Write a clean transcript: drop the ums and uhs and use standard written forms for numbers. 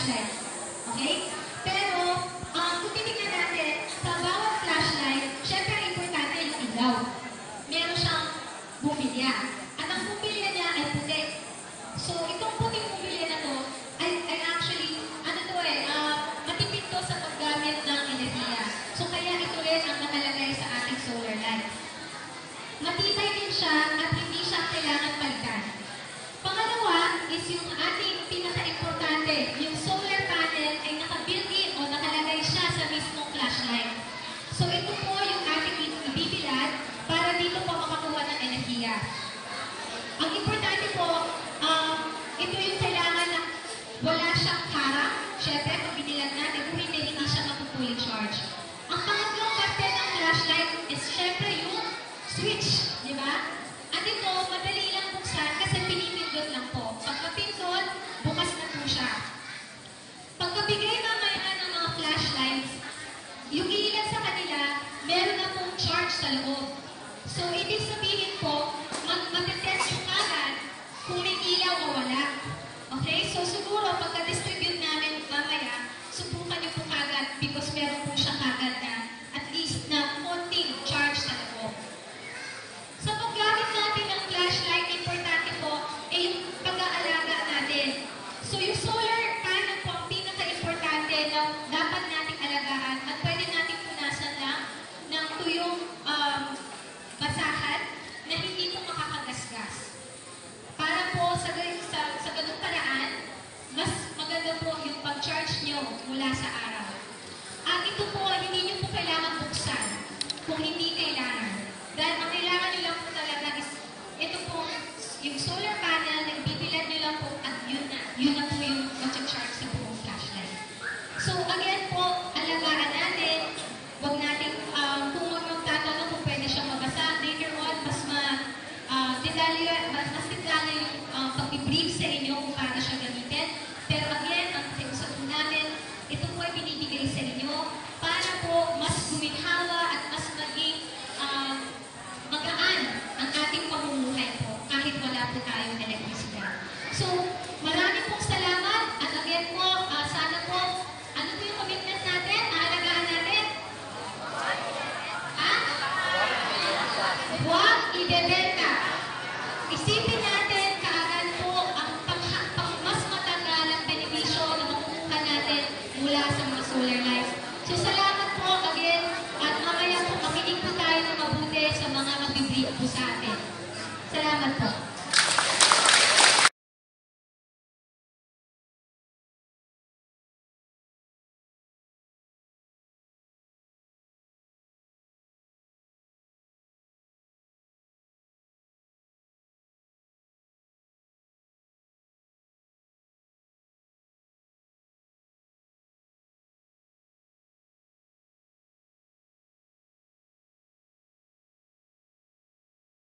flashlight. Okay? Pero, kung titignan natin, sa bawat flashlight, syempre importante yung ilaw. Meron siyang bumilya. At ang bumilya niya ay puti. So, itong puting bumilya na to, ay actually, matipid to sa paggamit ng enerhiya. So, kaya ito rin ang nakalagay sa ating solar light. Matibay din siya at hindi siya kailangan palitan. Pangalawa is yung ating pinaka-importante, yung solar panel ay naka-built-in o nakalagay siya sa mismong flashlight. So, ito po yung ating ibibilad para dito po makakuha ng enerhiya. Ang importante po, ito yung kailangan na wala siyang harang. Siyempre, kung binilag natin, kung hindi siya mapupully charge. Ang pangatlong parte ng flashlight is siyempre yung switch, di ba? At ito, madali lang buksan kasi pinipindot lang po. Pagkapindot, bukas na po siya. Pagkabigay mamaya ng mga flashlights, yung ilan sa kanila, meron na pong charge sa loob. So, ibig sabihin po, matetest yung agad kung may ilaw o wala. Okay? So, siguro, pagka-distribute namin mamaya, subukan niyo po agad because meron po siya agad na at least na konting charge sa loob. Sa paggamit natin ng flashlight, importante po ay yung pag-aalaga natin. So, yung solar panel po ang pinaka-importante na dapat nating alagaan at pwede nating punasan lang ng tuyong basahan na hindi po makakagasgas. Para po sa ganung paraan, mas maganda po yung pag-charge nyo mula sa araw. At ito po, hindi nyo po kailangan buksan kung hindi kailangan. Dahil ang kailangan nyo lang po talaga is ito po, yung solar panel na ibibilad nyo lang po at yun na po yung mag-charge sa buong flashlight. So again po, alagaan natin, huwag natin, kung huwag magtatanong kung pwede siyang mabasa, later on, mas detalye yung pag-brief sa inyo kung paano siya gamitin. Pero again, ang pakiusap po namin, ito po ay binibigay sa inyo para po mas guminhawa at mas maging magaan ang ating pamumuhay po kahit wala po tayong elektrisidad. So, marami pong salamat at again po, sana po, ano po yung commitment natin? Aalagaan natin? Huwag ibebenta. Isipin natin kaagad po ang mas matagal ang benepisyo na makukuha natin mula sa mga solar lights. So, salamat po again at mamaya po makinig po tayo ng mabuti sa mga mag-brief po sa atin. Salamat po.